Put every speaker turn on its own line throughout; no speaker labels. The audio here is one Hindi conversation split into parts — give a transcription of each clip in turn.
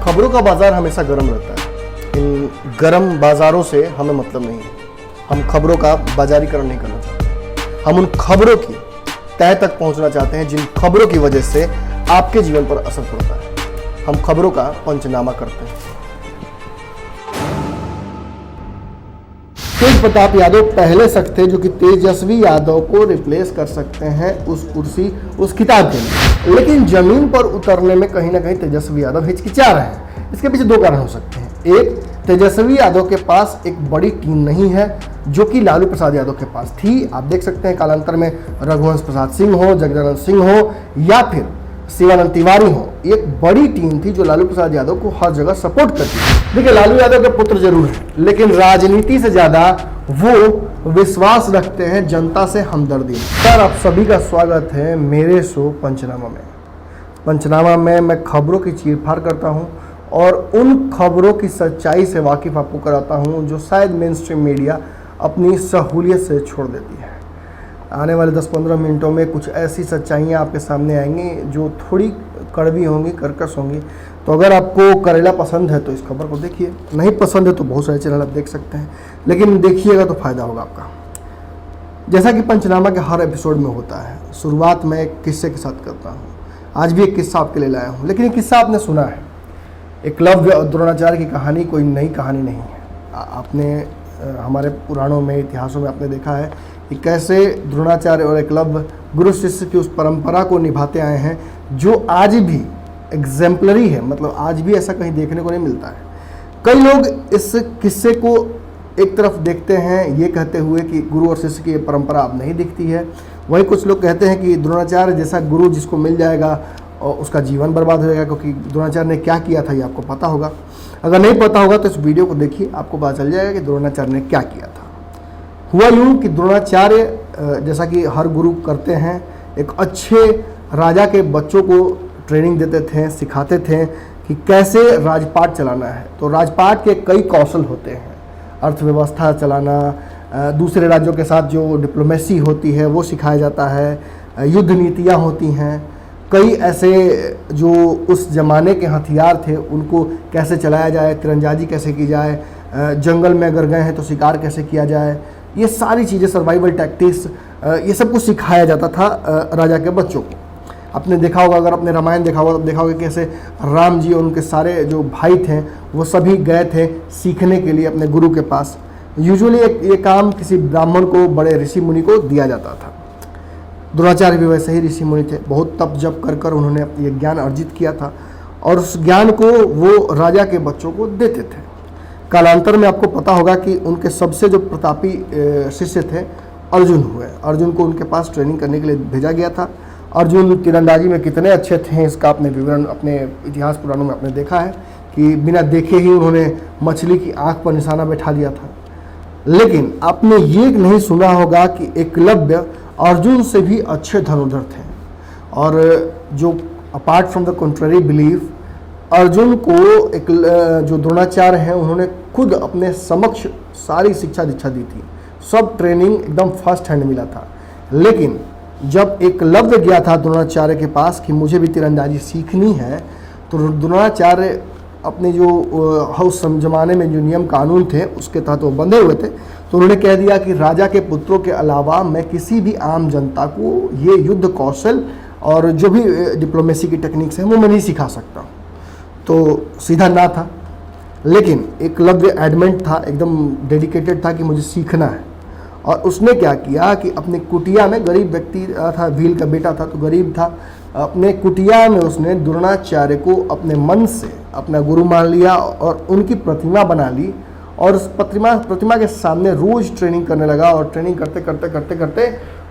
खबरों का बाजार हमेशा गर्म रहता है। इन गर्म बाजारों से हमें मतलब नहीं है। हम खबरों का बाजारीकरण नहीं करना चाहते। हम उन खबरों की तह तक पहुंचना चाहते हैं जिन खबरों की वजह से आपके जीवन पर असर पड़ता है। हम खबरों का पंचनामा करते हैं। तेज प्रताप यादव पहले शख्स थे जो कि तेजस्वी यादव को रिप्लेस कर सकते हैं उस कुर्सी, उस खिताब के लिए। लेकिन जमीन पर उतरने में कहीं ना कहीं तेजस्वी यादव हिचकिचा रहे हैं। इसके पीछे दो कारण हो सकते हैं। एक, तेजस्वी यादव के पास एक बड़ी टीम नहीं है जो कि लालू प्रसाद यादव के पास थी। आप देख सकते हैं कालांतर में रघुवंश प्रसाद सिंह हो, जगदानंद सिंह हो या फिर शिवानंद तिवारी हो, एक बड़ी टीम थी जो लालू प्रसाद यादव को हर जगह सपोर्ट करती थी। देखिए, लालू यादव के पुत्र जरूर है, लेकिन राजनीति से ज्यादा वो विश्वास रखते हैं जनता से हमदर्दी। सर, आप सभी का स्वागत है मेरे शो पंचनामा में। पंचनामा में मैं खबरों की चीरफाड़ करता हूं और उन खबरों की सच्चाई से वाकिफ आपको कराता हूं जो शायद मेन स्ट्रीम मीडिया अपनी सहूलियत से छोड़ देती है। आने वाले 10-15 मिनटों में कुछ ऐसी सच्चाइयाँ आपके सामने आएंगी जो थोड़ी कड़वी होंगी, कर्कश होंगी। तो अगर आपको करेला पसंद है तो इस खबर को देखिए, नहीं पसंद है तो बहुत सारे चैनल आप देख सकते हैं, लेकिन देखिएगा तो फ़ायदा होगा आपका। जैसा कि पंचनामा के हर एपिसोड में होता है, शुरुआत मैं एक किस्से के साथ करता हूँ। आज भी एक किस्सा आपके लिए लाया हूँ, लेकिन ये किस्सा आपने सुना है। एकलव्य और द्रोणाचार्य की कहानी कोई नई कहानी नहीं है। आपने हमारे पुराणों में, इतिहासों में आपने देखा है कि कैसे द्रोणाचार्य और एकलव्य गुरु शिष्य की उस परंपरा को निभाते आए हैं जो आज भी एग्जेम्पलरी है। मतलब आज भी ऐसा कहीं देखने को नहीं मिलता है। कई लोग इस किस्से को एक तरफ देखते हैं ये कहते हुए कि गुरु और शिष्य की ये परंपरा अब नहीं दिखती है। वहीं कुछ लोग कहते हैं कि द्रोणाचार्य जैसा गुरु जिसको मिल जाएगा और उसका जीवन बर्बाद हो जाएगा, क्योंकि द्रोणाचार्य ने क्या किया था ये आपको पता होगा। अगर नहीं पता होगा तो इस वीडियो को देखिए, आपको पता चल जाएगा कि द्रोणाचार्य ने क्या किया था। हुआ यूँ कि द्रोणाचार्य जैसा कि हर गुरु करते हैं, एक अच्छे राजा के बच्चों को ट्रेनिंग देते थे, सिखाते थे कि कैसे राजपाट चलाना है। तो राजपाट के कई कौशल होते हैं, अर्थव्यवस्था चलाना, दूसरे राज्यों के साथ जो डिप्लोमेसी होती है वो सिखाया जाता है, युद्ध नीतियाँ होती हैं, कई ऐसे जो उस ज़माने के हथियार थे उनको कैसे चलाया जाए, तीरंदाजी कैसे की जाए, जंगल में अगर गए हैं तो शिकार कैसे किया जाए, ये सारी चीज़ें, सर्वाइवल टैक्टिक्स, ये सब कुछ सिखाया जाता था राजा के बच्चों को। आपने देखा होगा, अगर आपने रामायण देखा होगा तो देखा होगा कैसे राम जी और उनके सारे जो भाई थे वो सभी गए थे सीखने के लिए अपने गुरु के पास। यूजुअली ये काम किसी ब्राह्मण को, बड़े ऋषि मुनि को दिया जाता था। द्रोणाचार्य भी वैसे ही ऋषि मुनि थे। बहुत तप जप कर कर उन्होंने ये ज्ञान अर्जित किया था और उस ज्ञान को वो राजा के बच्चों को देते थे। कालांतर में आपको पता होगा कि उनके सबसे जो प्रतापी शिष्य थे अर्जुन हुए। अर्जुन को उनके पास ट्रेनिंग करने के लिए भेजा गया था। अर्जुन तीरंदाजी में कितने अच्छे थे इसका आपने विवरण अपने इतिहास पुराणों में आपने देखा है कि बिना देखे ही उन्होंने मछली की आंख पर निशाना बैठा दिया था। लेकिन आपने ये नहीं सुना होगा कि एकलव्य अर्जुन से भी अच्छे धनुर्धर थे और जो apart from the contrary belief, Arjun को एक जो द्रोणाचार्य हैं उन्होंने खुद अपने समक्ष सारी शिक्षा दीक्षा दी थी। सब ट्रेनिंग एकदम फर्स्ट हैंड मिला था। लेकिन जब एकलव्य गया था द्रोणाचार्य के पास कि मुझे भी तीरंदाजी सीखनी है, तो द्रोणाचार्य अपने जो उस जमाने में जो नियम कानून थे उसके तहत वो बंधे हुए थे। तो उन्होंने कह दिया कि राजा के पुत्रों के अलावा मैं किसी भी आम जनता को ये युद्ध कौशल और जो भी डिप्लोमेसी की टेक्निक्स हैं वो मैं नहीं सिखा सकता। तो सीधा ना था, लेकिन एकलव्य एडमेंट था, एकदम डेडिकेटेड था कि मुझे सीखना है। और उसने क्या किया कि अपनी कुटिया में, गरीब व्यक्ति था, भील का बेटा था तो गरीब था, अपने कुटिया में उसने द्रोणाचार्य को अपने मन से अपना गुरु मान लिया और उनकी प्रतिमा बना ली और उस प्रतिमा के सामने रोज ट्रेनिंग करने लगा। और ट्रेनिंग करते करते करते करते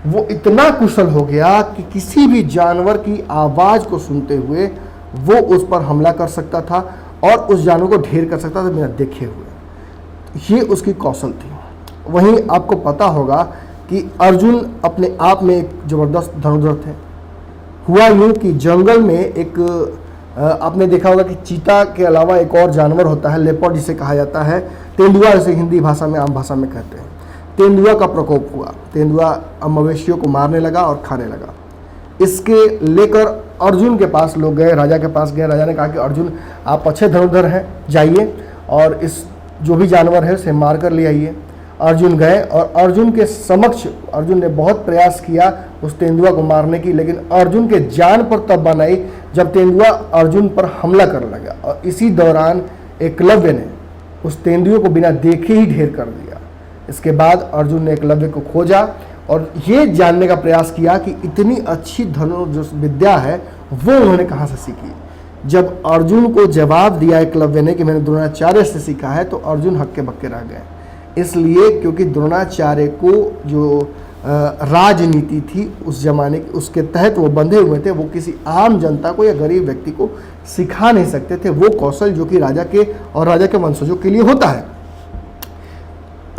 वो इतना कुशल हो गया कि किसी भी जानवर की आवाज़ को सुनते हुए वो उस पर हमला कर सकता था और उस जानवर को ढेर कर सकता था बिना देखे हुए। ये उसकी कौशल थी। वहीं आपको पता होगा कि अर्जुन अपने आप में एक ज़बरदस्त धनुर्धर थे। हुआ यूँ कि जंगल में एक आपने देखा होगा कि चीता के अलावा एक और जानवर होता है, लेपर्ड जिसे कहा जाता है, तेंदुआ जिसे हिंदी भाषा में, आम भाषा में कहते हैं। तेंदुआ का प्रकोप हुआ। तेंदुआ मवेशियों को मारने लगा और खाने लगा। इसके लेकर अर्जुन के पास लोग गए, राजा के पास गए। राजा ने कहा कि अर्जुन आप अच्छे धनुर्धर हैं, जाइए और इस जो भी जानवर है उसे मार कर ले आइए। अर्जुन गए और अर्जुन के समक्ष अर्जुन ने बहुत प्रयास किया उस तेंदुआ को मारने की, लेकिन अर्जुन के जान पर तब बान आई जब तेंदुआ अर्जुन पर हमला करने लगा। और इसी दौरान एकलव्य ने उस तेंदुए को बिना देखे ही ढेर कर दिया। इसके बाद अर्जुन ने एकलव्य को खोजा और ये जानने का प्रयास किया कि इतनी अच्छी धनुर्धर जो विद्या है वो उन्होंने कहाँ से सीखी। जब अर्जुन को जवाब दिया एकलव्य ने कि मैंने द्रोणाचार्य से सीखा है, तो अर्जुन हक्के बक्के रह गए। इसलिए क्योंकि द्रोणाचार्य को जो राजनीति थी उस जमाने की, उसके तहत वो बंधे हुए थे। वो किसी आम जनता को या गरीब व्यक्ति को सिखा नहीं सकते थे वो कौशल जो कि राजा के और राजा के वंशजों के लिए होता है।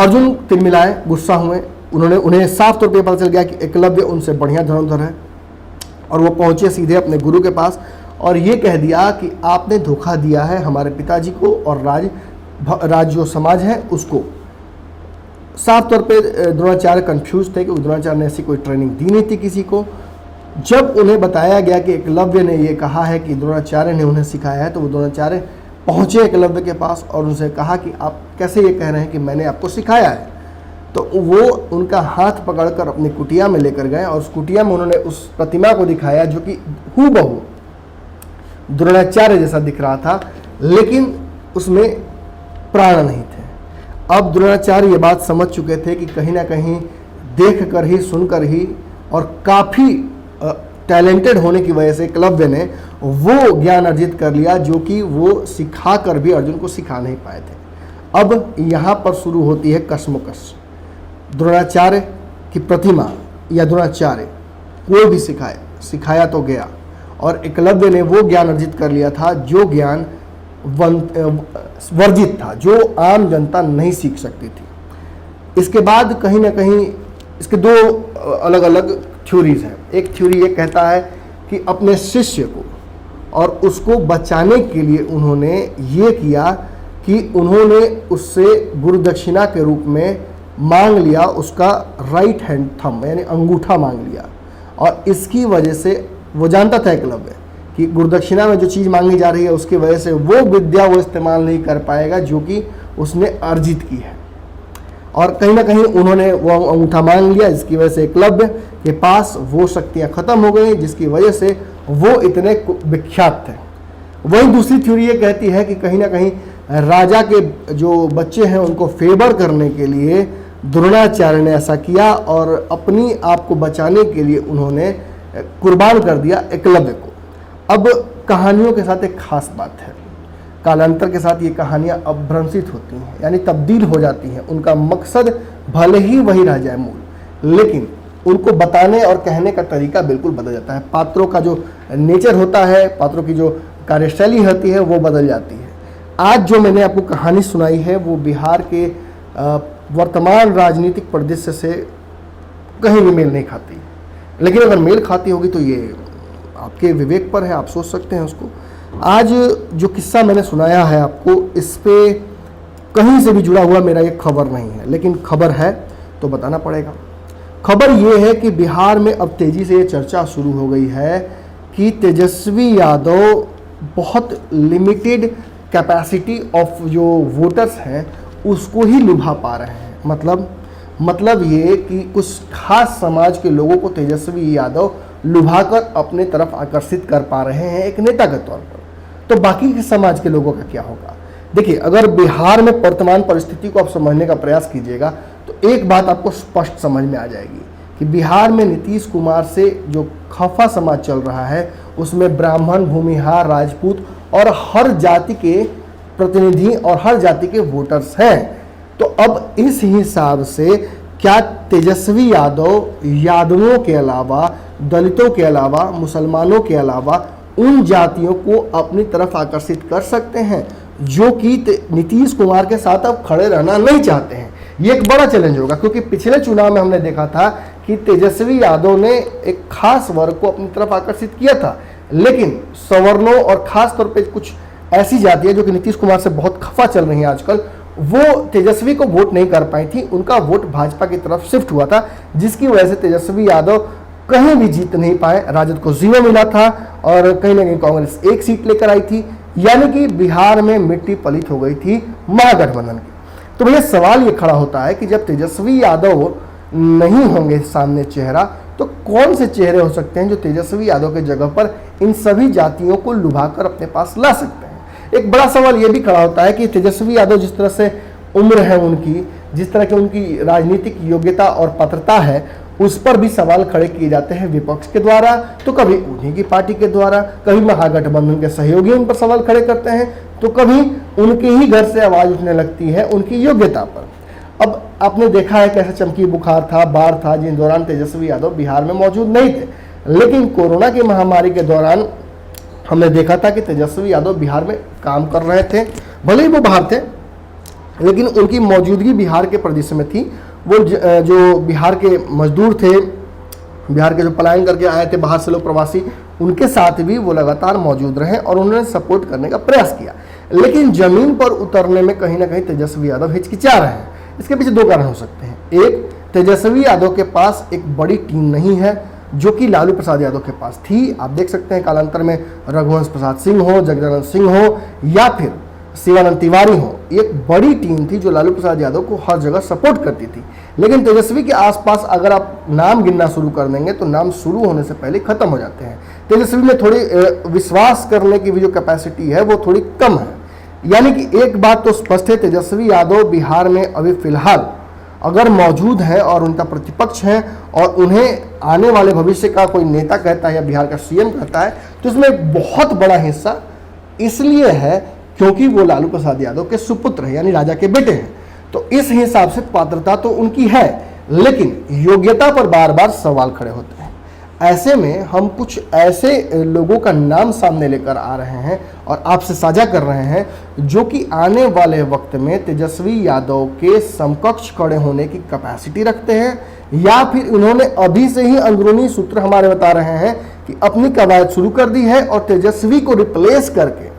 अर्जुन तिलमिलाए, गुस्सा हुए। उन्हें साफ तौर पर पता चल गया कि एकलव्य उनसे बढ़िया धनुर्धर है और वो पहुंचे सीधे अपने गुरु के पास और ये कह दिया कि आपने धोखा दिया है हमारे पिताजी को और राज जो समाज है उसको। साफ तौर पे द्रोणाचार्य कंफ्यूज थे कि द्रोणाचार्य ने ऐसी कोई ट्रेनिंग दी नहीं थी किसी को। जब उन्हें बताया गया कि एकलव्य ने ये कहा है कि द्रोणाचार्य ने उन्हें सिखाया है, तो वो द्रोणाचार्य पहुंचे एकलव्य के पास और उनसे कहा कि आप कैसे ये कह रहे हैं कि मैंने आपको सिखाया है। तो वो उनका हाथ पकड़कर अपनी कुटिया में लेकर गए और उस कुटिया में उन्होंने उस प्रतिमा को दिखाया जो कि हूबहू द्रोणाचार्य जैसा दिख रहा था, लेकिन उसमें प्राण नहीं थे। अब द्रोणाचार्य ये बात समझ चुके थे कि कहीं ना कहीं देख कर ही, सुनकर ही और काफ़ी टैलेंटेड होने की वजह से एकलव्य ने वो ज्ञान अर्जित कर लिया जो कि वो सिखा कर भी अर्जुन को सिखा नहीं पाए थे। अब यहाँ पर शुरू होती है कश्मकश। द्रोणाचार्य की प्रतिमा या द्रोणाचार्य कोई भी सिखाया तो गया और एकलव्य ने वो ज्ञान अर्जित कर लिया था जो ज्ञान वर्जित था, जो आम जनता नहीं सीख सकती थी। इसके बाद कहीं ना कहीं इसके दो अलग अलग थ्योरीज हैं। एक थ्योरी ये कहता है कि अपने शिष्य को और उसको बचाने के लिए उन्होंने ये किया कि उन्होंने उससे गुरु दक्षिणा के रूप में मांग लिया उसका राइट हैंड थंब यानी अंगूठा मांग लिया। और इसकी वजह से वो जानता था एकलव्य कि गुरुदक्षिणा में जो चीज़ मांगी जा रही है उसकी वजह से वो विद्या वो इस्तेमाल नहीं कर पाएगा जो कि उसने अर्जित की है। और कहीं ना कहीं उन्होंने वो अंगूठा मांग लिया जिसकी वजह से एकलव्य के पास वो शक्तियाँ खत्म हो गई जिसकी वजह से वो इतने विख्यात थे। वहीं दूसरी थ्योरी ये कहती है कि कहीं ना कहीं राजा के जो बच्चे हैं उनको फेवर करने के लिए द्रोणाचार्य ने ऐसा किया और अपनी आप को बचाने के लिए उन्होंने कुर्बान कर दिया एकलव्य को। अब कहानियों के साथ एक खास बात है, कालांतर के साथ ये कहानियाँ अभ्रंशित होती हैं यानी तब्दील हो जाती हैं। उनका मकसद भले ही वही रह जाए मूल, लेकिन उनको बताने और कहने का तरीका बिल्कुल बदल जाता है। पात्रों का जो नेचर होता है, पात्रों की जो कार्यशैली होती है वो बदल जाती है। आज जो मैंने आपको कहानी सुनाई है वो बिहार के वर्तमान राजनीतिक परिदृश्य से कहीं भी मेल नहीं खाती, लेकिन अगर मेल खाती होगी तो ये आपके विवेक पर है, आप सोच सकते हैं उसको। आज जो किस्सा मैंने सुनाया है आपको, इस पे कहीं से भी जुड़ा हुआ मेरा ये खबर नहीं है, लेकिन खबर है तो बताना पड़ेगा। खबर ये है कि बिहार में अब तेज़ी से ये चर्चा शुरू हो गई है कि तेजस्वी यादव बहुत लिमिटेड कैपेसिटी ऑफ जो वोटर्स हैं उसको ही लुभा पा रहे हैं। मतलब ये कि कुछ खास समाज के लोगों को तेजस्वी यादव लुभाकर अपने तरफ आकर्षित कर पा रहे हैं एक नेता के तौर पर। तो बाकी के समाज के लोगों का क्या होगा? देखिए, अगर बिहार में वर्तमान परिस्थिति को आप समझने का प्रयास कीजिएगा तो एक बात आपको स्पष्ट समझ में आ जाएगी कि बिहार में नीतीश कुमार से जो खफा समाज चल रहा है उसमें ब्राह्मण, भूमिहार, राजपूत और हर जाति के प्रतिनिधि और हर जाति के वोटर्स हैं। तो अब इस हिसाब से क्या तेजस्वी यादव यादवों के अलावा, दलितों के अलावा, मुसलमानों के अलावा उन जातियों को अपनी तरफ आकर्षित कर सकते हैं जो कि नीतीश कुमार के साथ अब खड़े रहना नहीं चाहते हैं? ये एक बड़ा चैलेंज होगा, क्योंकि पिछले चुनाव में हमने देखा था कि तेजस्वी यादव ने एक खास वर्ग को अपनी तरफ आकर्षित किया था, लेकिन सवर्णों और खास तौर पे कुछ ऐसी जातियां जो कि नीतीश कुमार से बहुत खफा चल रही हैं आजकल, वो तेजस्वी को वोट नहीं कर पाई थी। उनका वोट भाजपा की तरफ शिफ्ट हुआ था, जिसकी वजह से तेजस्वी यादव कहीं भी जीत नहीं पाए। राजद को 0 मिला था और कहीं ना कहीं कांग्रेस 1 सीट लेकर आई थी, यानी कि बिहार में मिट्टी पलीत हो गई थी महागठबंधन की। तो भैया सवाल ये खड़ा होता है कि जब तेजस्वी यादव नहीं होंगे सामने चेहरा, तो कौन से चेहरे हो सकते हैं जो तेजस्वी यादव के जगह पर इन सभी जातियों को लुभाकर अपने पास ला सकते हैं। एक बड़ा सवाल ये भी खड़ा होता है कि तेजस्वी यादव जिस तरह से उम्र है उनकी, जिस तरह की उनकी राजनीतिक योग्यता और पात्रता है, उस पर भी सवाल खड़े किए जाते हैं विपक्ष के द्वारा, तो कभी उन्हीं की पार्टी के द्वारा, कभी महागठबंधन के सहयोगी उन पर सवाल खड़े करते हैं, तो कभी उनके ही घर से आवाज उठने लगती है उनकी योग्यता पर। अब आपने देखा है कैसे चमकी बुखार था, बाढ़ था, जिन दौरान तेजस्वी यादव बिहार में मौजूद नहीं थे, लेकिन कोरोना की महामारी के दौरान हमने देखा था कि तेजस्वी यादव बिहार में काम कर रहे थे। भले ही वो बाहर थे, लेकिन उनकी मौजूदगी बिहार के प्रदेश में थी। वो जो बिहार के मजदूर थे, बिहार के जो पलायन करके आए थे बाहर से लोग प्रवासी, उनके साथ भी वो लगातार मौजूद रहे और उन्होंने सपोर्ट करने का प्रयास किया। लेकिन जमीन पर उतरने में कहीं ना कहीं तेजस्वी यादव हिचकिचा रहे हैं। इसके पीछे 2 कारण हो सकते हैं। एक, तेजस्वी यादव के पास एक बड़ी टीम नहीं है जो कि लालू प्रसाद यादव के पास थी। आप देख सकते हैं कालांतर में रघुवंश प्रसाद सिंह हो, जगदानंद सिंह हो या फिर शिवानंद तिवारी हो, एक बड़ी टीम थी जो लालू प्रसाद यादव को हर जगह सपोर्ट करती थी। लेकिन तेजस्वी के आसपास अगर आप नाम गिनना शुरू कर देंगे तो नाम शुरू होने से पहले खत्म हो जाते हैं। तेजस्वी में थोड़ी विश्वास करने की भी जो कैपेसिटी है वो थोड़ी कम है। यानी कि एक बात तो स्पष्ट है, तेजस्वी यादव बिहार में अभी फिलहाल अगर मौजूद है और उनका प्रतिपक्ष है और उन्हें आने वाले भविष्य का कोई नेता कहता है या बिहार का सीएम कहता है, तो इसमें एक बहुत बड़ा हिस्सा इसलिए है क्योंकि वो लालू प्रसाद यादव के सुपुत्र हैं, यानी राजा के बेटे हैं। तो इस हिसाब से पात्रता तो उनकी है, लेकिन योग्यता पर बार बार सवाल खड़े होते हैं। ऐसे में हम कुछ ऐसे लोगों का नाम सामने लेकर आ रहे हैं और आपसे साझा कर रहे हैं जो कि आने वाले वक्त में तेजस्वी यादव के समकक्ष खड़े होने की कैपेसिटी रखते हैं, या फिर उन्होंने अभी से ही अंदरूनी सूत्र हमारे बता रहे हैं कि अपनी कवायद शुरू कर दी है और तेजस्वी को रिप्लेस करके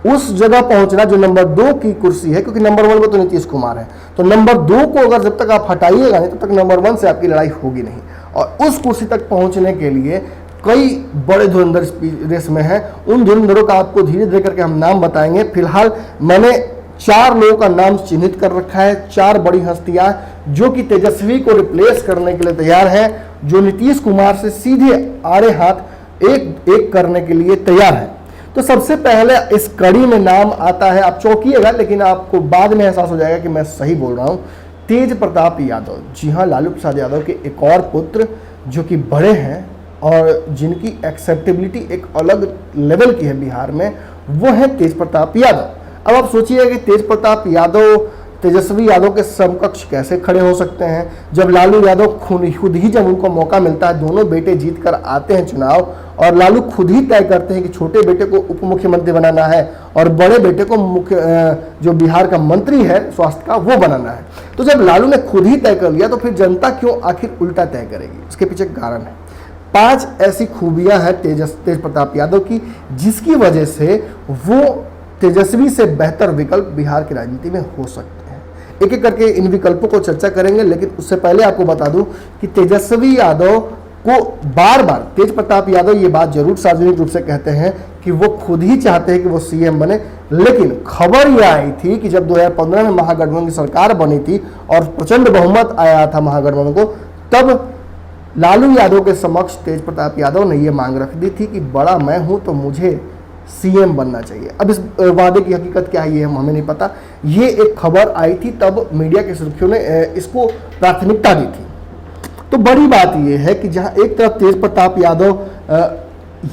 उस जगह पहुंचना जो नंबर 2 की कुर्सी है, क्योंकि नंबर 1 में तो नीतीश कुमार है, तो नंबर 2 को अगर जब तक आप हटाइएगा नहीं तब तक नंबर 1 से आपकी लड़ाई होगी नहीं। और उस कुर्सी तक पहुंचने के लिए कई बड़े धुरंधर रेस में हैं। उन धुरंधरों का आपको धीरे धीरे करके हम नाम बताएंगे। फिलहाल मैंने 4 लोगों का नाम चिन्हित कर रखा है, 4 बड़ी हस्तियां जो कि तेजस्वी को रिप्लेस करने के लिए तैयार है, जो नीतीश कुमार से सीधे आड़े हाथ एक एक करने के लिए तैयार है। तो सबसे पहले इस कड़ी में नाम आता है, आप चौंकिएगा लेकिन आपको बाद में एहसास हो जाएगा कि मैं सही बोल रहा हूं, तेज प्रताप यादव। जी हां, लालू प्रसाद यादव के एक और पुत्र जो कि बड़े हैं और जिनकी एक्सेप्टेबिलिटी एक अलग लेवल की है बिहार में, वो है तेज प्रताप यादव। अब आप सोचिए कि तेज प्रताप यादव तेजस्वी यादव के समकक्ष कैसे खड़े हो सकते हैं, जब लालू यादव खुद ही जब उनको मौका मिलता है, दोनों बेटे जीत कर आते हैं चुनाव और लालू खुद ही तय करते हैं कि छोटे बेटे को उप मुख्यमंत्री बनाना है और बड़े बेटे को जो बिहार का मंत्री है स्वास्थ्य का वो बनाना है। तो जब लालू ने खुद ही तय कर लिया तो फिर जनता क्यों आखिर उल्टा तय करेगी? इसके पीछे कारण है। 5 ऐसी खूबियां हैं तेज प्रताप यादव की जिसकी वजह से वो तेजस्वी से बेहतर विकल्प बिहार की राजनीति में हो सकते हैं। एक एक करके इन विकल्पों को चर्चा करेंगे, लेकिन उससे पहले आपको बता दूं कि तेजस्वी यादव को बार बार तेज प्रताप यादव ये बात जरूर सार्वजनिक रूप से कहते हैं कि वो खुद ही चाहते हैं कि वो सीएम बने, लेकिन खबर यह आई थी कि जब 2015 में महागठबंधन की सरकार बनी थी और प्रचंड बहुमत आया था महागठबंधन को, तब लालू यादव के समक्ष तेज प्रताप यादव ने ये मांग रख दी थी कि बड़ा मैं हूं तो मुझे सीएम बनना चाहिए। अब इस वादे की हकीकत क्या है ये हमें नहीं पता, ये एक खबर आई थी, तब मीडिया की सुर्खियों ने इसको प्राथमिकता दी थी। तो बड़ी बात यह है कि जहां एक तरफ तेज प्रताप यादव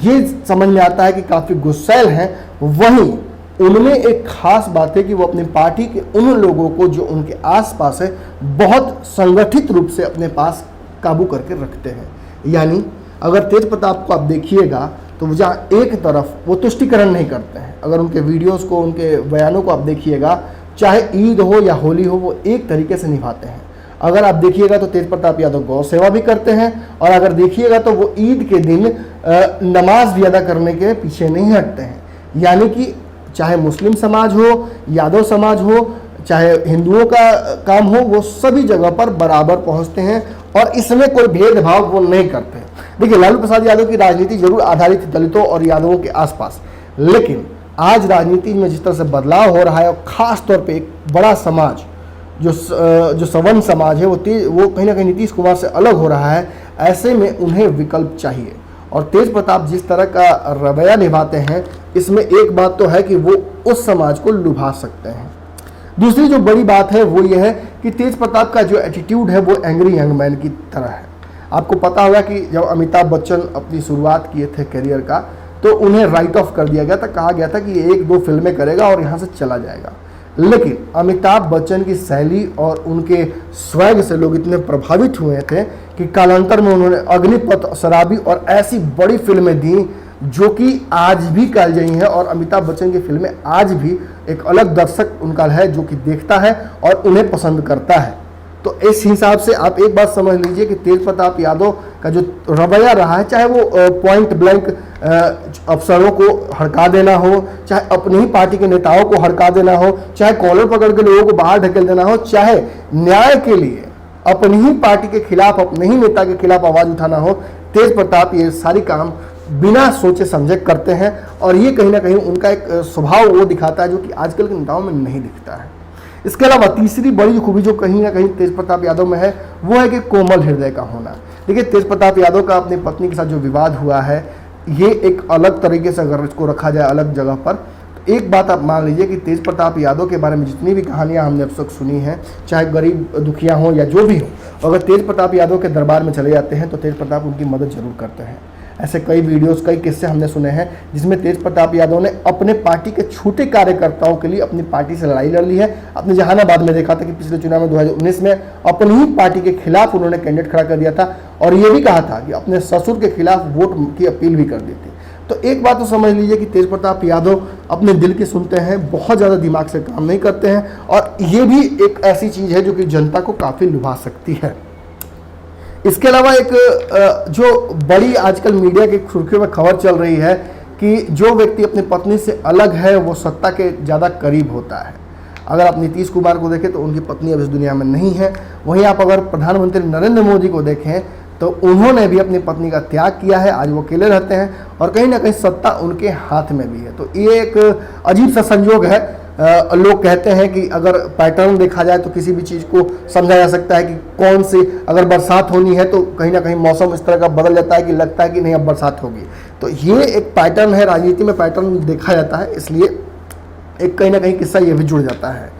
ये समझ में आता है कि काफी गुस्सैल हैं, वहीं उनमें एक खास बात है कि वो अपनी पार्टी के उन लोगों को जो उनके आसपास है बहुत संगठित रूप से अपने पास काबू करके रखते हैं। यानी अगर तेज प्रताप को आप देखिएगा तो जहाँ एक तरफ वो तुष्टिकरण नहीं करते हैं, अगर उनके वीडियोस को, उनके बयानों को आप देखिएगा, चाहे ईद हो या होली हो, वो एक तरीके से निभाते हैं। अगर आप देखिएगा तो तेज प्रताप यादव गौ सेवा भी करते हैं, और अगर देखिएगा तो वो ईद के दिन नमाज भी अदा करने के पीछे नहीं हटते हैं। यानी कि चाहे मुस्लिम समाज हो, यादव समाज हो, चाहे हिंदुओं का काम हो, वो सभी जगह पर बराबर पहुंचते हैं और इसमें कोई भेदभाव वो नहीं करते। देखिए, लालू प्रसाद यादव की राजनीति जरूर आधारित थी दलितों और यादवों के आसपास, लेकिन आज राजनीति में जिस तरह से बदलाव हो रहा है और खास तौर पे एक बड़ा समाज जो सवर्ण समाज है वो कहीं ना कहीं नीतीश कुमार से अलग हो रहा है। ऐसे में उन्हें विकल्प चाहिए, और तेज प्रताप जिस तरह का रवैया निभाते हैं, इसमें एक बात तो है कि वो उस समाज को लुभा सकते हैं। दूसरी जो बड़ी बात है वो ये है कि तेज प्रताप का जो एटीट्यूड है वो एंग्री यंग मैन की तरह है। आपको पता होगा कि जब अमिताभ बच्चन अपनी शुरुआत किए थे करियर का, तो उन्हें राइट ऑफ कर दिया गया था, कहा गया था कि ये 1-2 फिल्में करेगा और यहाँ से चला जाएगा। लेकिन अमिताभ बच्चन की शैली और उनके स्वैग से लोग इतने प्रभावित हुए थे कि कालांतर में उन्होंने अग्निपथ, शराबी और ऐसी बड़ी फिल्में दी जो कि आज भी कालजयी हैं, और अमिताभ बच्चन की फिल्में आज भी एक अलग दर्शक उनका है जो कि देखता है और उन्हें पसंद करता है। तो इस हिसाब से आप एक बात समझ लीजिए कि तेज प्रताप यादव का जो रवैया रहा है, चाहे वो पॉइंट ब्लैंक अफसरों को हड़का देना हो, चाहे अपनी ही पार्टी के नेताओं को हड़का देना हो, चाहे कॉलर पकड़ के लोगों को बाहर ढकेल देना हो, चाहे न्याय के लिए अपनी ही पार्टी के खिलाफ, अपने ही नेता के खिलाफ आवाज उठाना हो, तेज प्रताप ये सारी काम बिना सोचे समझे करते हैं। और ये कहीं ना कहीं उनका एक स्वभाव वो दिखाता है जो कि आजकल के नेताओं में नहीं दिखता है। इसके अलावा तीसरी बड़ी खूबी जो कहीं ना कहीं तेज प्रताप यादव में है वो है कि कोमल हृदय का होना। देखिए, तेज प्रताप यादव का अपनी पत्नी के साथ जो विवाद हुआ है, ये एक अलग तरीके से अगर इसको रखा जाए अलग जगह पर, तो एक बात आप मान लीजिए कि तेज प्रताप यादव के बारे में जितनी भी कहानियां हमने अब तक सुनी हैं, चाहे गरीब दुखिया हो या जो भी हो, अगर तेज प्रताप यादव के दरबार में चले जाते हैं तो तेज प्रताप उनकी मदद जरूर करते हैं। ऐसे कई वीडियोस, कई किस्से हमने सुने हैं जिसमें तेज प्रताप यादव ने अपने पार्टी के छोटे कार्यकर्ताओं के लिए अपनी पार्टी से लड़ाई लड़ ली है। आपने जहानाबाद में देखा था कि पिछले चुनाव में 2019 में अपनी ही पार्टी के खिलाफ उन्होंने कैंडिडेट खड़ा कर दिया था, और ये भी कहा था कि अपने ससुर के खिलाफ वोट की अपील भी कर दी थी। तो एक बात तो समझ लीजिए कि तेज प्रताप यादव अपने दिल की सुनते हैं, बहुत ज़्यादा दिमाग से काम नहीं करते हैं, और ये भी एक ऐसी चीज़ है जो कि जनता को काफ़ी लुभा सकती है। इसके अलावा एक जो बड़ी आजकल मीडिया की सुर्खियों में खबर चल रही है कि जो व्यक्ति अपनी पत्नी से अलग है वो सत्ता के ज़्यादा करीब होता है। अगर आप नीतीश कुमार को देखें तो उनकी पत्नी अब इस दुनिया में नहीं है। वहीं आप अगर प्रधानमंत्री नरेंद्र मोदी को देखें तो उन्होंने भी अपनी पत्नी का त्याग किया है, आज वो अकेले रहते हैं और कहीं ना कहीं सत्ता उनके हाथ में भी है। तो ये एक अजीब सा संयोग है। लोग कहते हैं कि अगर पैटर्न देखा जाए तो किसी भी चीज़ को समझा जा सकता है कि कौन सी, अगर बरसात होनी है तो कहीं ना कहीं मौसम इस तरह का बदल जाता है कि लगता है कि नहीं अब बरसात होगी। तो ये एक पैटर्न है, राजनीति में पैटर्न देखा जाता है, इसलिए एक कहीं ना कहीं किस्सा ये भी जुड़ जाता है।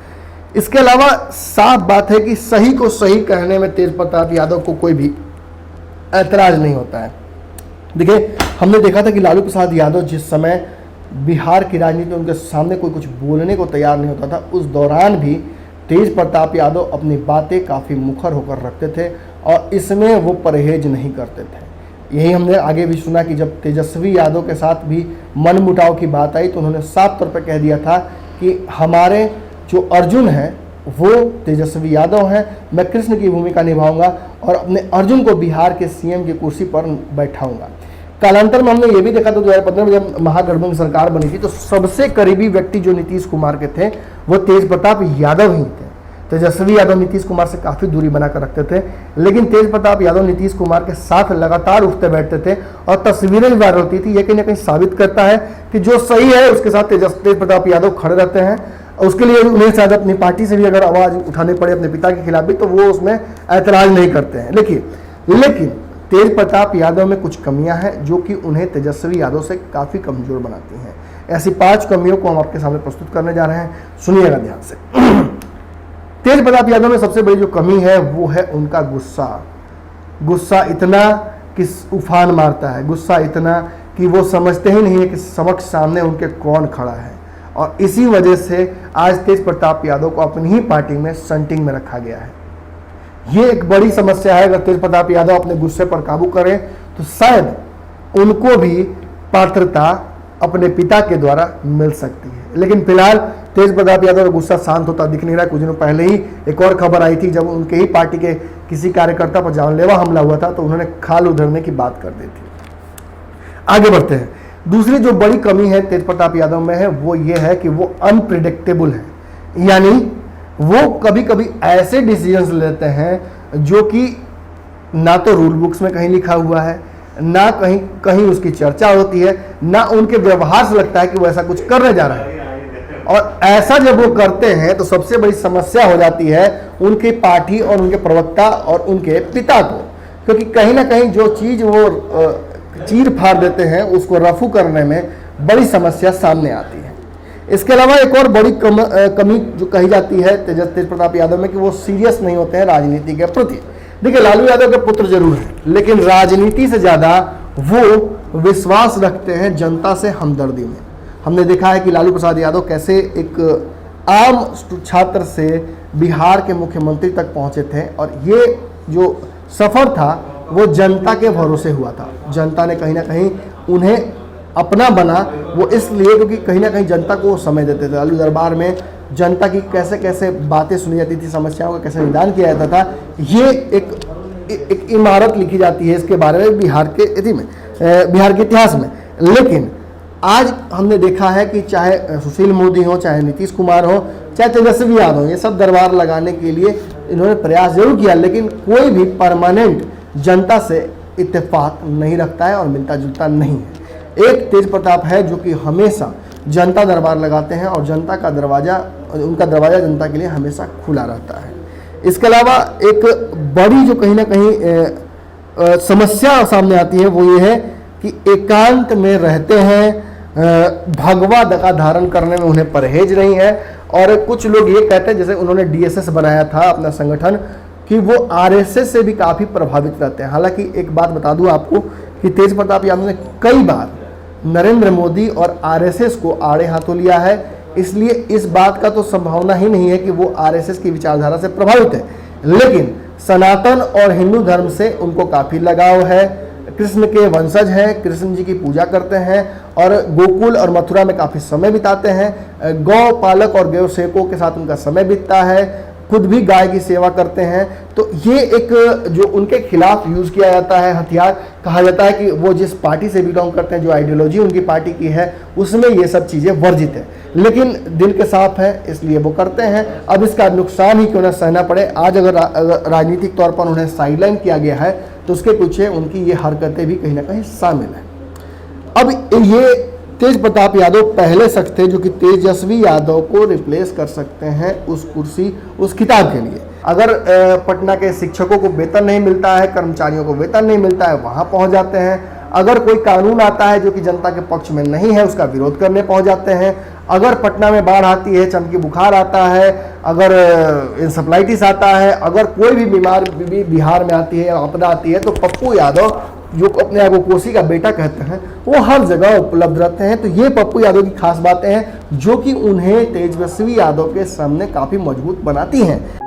इसके अलावा साफ बात है कि सही को सही कहने में तेज प्रताप यादव को कोई भी ऐतराज नहीं होता है। देखिए, हमने देखा था कि लालू प्रसाद यादव जिस समय बिहार की राजनीति में उनके सामने कोई कुछ बोलने को तैयार नहीं होता था, उस दौरान भी तेज प्रताप यादव अपनी बातें काफ़ी मुखर होकर रखते थे और इसमें वो परहेज नहीं करते थे। यही हमने आगे भी सुना कि जब तेजस्वी यादव के साथ भी मनमुटाव की बात आई तो उन्होंने साफ तौर पर कह दिया था कि हमारे जो अर्जुन हैं वो तेजस्वी यादव हैं, मैं कृष्ण की भूमिका निभाऊंगा और अपने अर्जुन को बिहार के सीएम की कुर्सी पर बैठाऊंगा। कालांतर में हमने ये भी देखा था 2015 में जब महागठबंधन सरकार बनी थी तो सबसे करीबी व्यक्ति जो नीतीश कुमार के थे वो तेज प्रताप यादव ही थे। तेजस्वी यादव नीतीश कुमार से काफ़ी दूरी बनाकर रखते थे, लेकिन तेज प्रताप यादव नीतीश कुमार के साथ लगातार उठते बैठते थे और तस्वीरें भी वायरल होती थी। ये कहीं ना कहीं साबित करता है कि जो सही है उसके साथ तेज प्रताप यादव खड़े रहते हैं। उसके लिए उन्हें शायद अपनी पार्टी से भी अगर आवाज़ उठानी पड़े अपने पिता के खिलाफ भी तो वो उसमें ऐतराज नहीं करते हैं। लेकिन तेज प्रताप यादव में कुछ कमियां हैं जो कि उन्हें तेजस्वी यादव से काफ़ी कमज़ोर बनाती हैं। ऐसी 5 कमियों को हम आपके सामने प्रस्तुत करने जा रहे हैं, सुनिएगा ध्यान से। तेज प्रताप यादव में सबसे बड़ी जो कमी है वो है उनका गुस्सा। गुस्सा इतना कि उफान मारता है, गुस्सा इतना कि वो समझते ही नहीं है कि समक्ष सामने उनके कौन खड़ा है, और इसी वजह से आज तेज प्रताप यादव को अपनी ही पार्टी में संटिंग में रखा गया है। ये एक बड़ी समस्या है। अगर तेज प्रताप यादव अपने गुस्से पर काबू करें तो शायद उनको भी पात्रता अपने पिता के द्वारा मिल सकती है। लेकिन फिलहाल तेज प्रताप यादव का गुस्सा शांत होता दिख नहीं रहा। कुछ दिनों पहले ही एक और खबर आई थी जब उनके ही पार्टी के किसी कार्यकर्ता पर जानलेवा हमला हुआ था तो उन्होंने खाल उधरने की बात कर दी थी। आगे बढ़ते हैं। दूसरी जो बड़ी कमी है तेज प्रताप यादव में है वो ये है कि वो अनप्रिडिक्टेबल है, यानी वो कभी कभी ऐसे डिसीजंस लेते हैं जो कि ना तो रूल बुक्स में कहीं लिखा हुआ है, ना कहीं कहीं उसकी चर्चा होती है, ना उनके व्यवहार से लगता है कि वो ऐसा कुछ करने जा रहा है। और ऐसा जब वो करते हैं तो सबसे बड़ी समस्या हो जाती है उनकी पार्टी और उनके प्रवक्ता और उनके पिता को, क्योंकि कहीं ना कहीं जो चीज़ वो चीर फाड़ देते हैं उसको रफू करने में बड़ी समस्या सामने आती है। इसके अलावा एक और बड़ी कमी जो कही जाती है तेज प्रताप यादव में कि वो सीरियस नहीं होते हैं राजनीति के प्रति। देखिए, लालू यादव के पुत्र जरूर हैं, लेकिन राजनीति से ज़्यादा वो विश्वास रखते हैं जनता से हमदर्दी में। हमने देखा है कि लालू प्रसाद यादव कैसे एक आम छात्र से बिहार के मुख्यमंत्री तक पहुंचे थे, और ये जो सफ़र था वो जनता के भरोसे हुआ था। जनता ने कहीं ना कहीं उन्हें अपना बना, वो इसलिए क्योंकि कहीं ना कहीं जनता को वो समय देते थे। लालू दरबार में जनता की कैसे कैसे बातें सुनी जाती थी, समस्याओं का कैसे निदान किया जाता था, ये एक इमारत लिखी जाती है इसके बारे में बिहार के इतिहास में। लेकिन आज हमने देखा है कि चाहे सुशील मोदी हो, चाहे नीतीश कुमार हो, चाहे तेजस्वी यादव हो, ये सब दरबार लगाने के लिए इन्होंने प्रयास जरूर किया, लेकिन कोई भी परमानेंट जनता से इत्तेफाक नहीं रखता है और मिलता जुलता नहीं है। एक तेज प्रताप है जो कि हमेशा जनता दरबार लगाते हैं और उनका दरवाज़ा जनता के लिए हमेशा खुला रहता है। इसके अलावा एक बड़ी जो कहीं ना कहीं समस्या सामने आती है वो ये है कि एकांत में रहते हैं, भगवा दका धारण करने में उन्हें परहेज नहीं है। और कुछ लोग ये कहते हैं, जैसे उन्होंने DSS बनाया था अपना संगठन, कि वो RSS से भी काफ़ी प्रभावित रहते हैं। हालांकि एक बात बता दूं आपको कि तेज प्रताप यादव ने कई बार नरेंद्र मोदी और RSS को आड़े हाथों लिया है, इसलिए इस बात का तो संभावना ही नहीं है कि वो RSS की विचारधारा से प्रभावित है। लेकिन सनातन और हिंदू धर्म से उनको काफ़ी लगाव है, कृष्ण के वंशज हैं, कृष्ण जी की पूजा करते हैं और गोकुल और मथुरा में काफ़ी समय बिताते हैं। गौ पालक और गौ सेवकों के साथ उनका समय बीतता है, खुद भी गाय की सेवा करते हैं। तो ये एक जो उनके खिलाफ यूज़ किया जाता है हथियार, कहा जाता है कि वो जिस पार्टी से बिलोंग करते हैं, जो आइडियोलॉजी उनकी पार्टी की है, उसमें ये सब चीज़ें वर्जित है। लेकिन दिल के साफ है इसलिए वो करते हैं। अब इसका नुकसान ही क्यों ना सहना पड़े। आज अगर राजनीतिक तौर पर उन्हें साइडलाइन किया गया है तो उसके पीछे उनकी ये हरकतें भी कहीं ना कहीं शामिल हैं। अब ये तेज प्रताप यादव पहले शख्स थे जो कि तेजस्वी यादव को रिप्लेस कर सकते हैं उस कुर्सी, उस खिताब के लिए। अगर पटना के शिक्षकों को वेतन नहीं मिलता है, कर्मचारियों को वेतन नहीं मिलता है, वहाँ पहुँच जाते हैं। अगर कोई कानून आता है जो कि जनता के पक्ष में नहीं है, उसका विरोध करने पहुँच जाते हैं। अगर पटना में बाढ़ आती है, चमकी बुखार आता है, अगर इंसेफ्लाइटिस आता है, अगर कोई भी बीमार बिहार में आती है या आपदा आती है, तो पप्पू यादव जो अपने आप को कोसी का बेटा कहते हैं, वो हर जगह उपलब्ध रहते हैं। तो ये पप्पू यादव की खास बातें हैं जो कि उन्हें तेजस्वी यादव के सामने काफ़ी मजबूत बनाती हैं।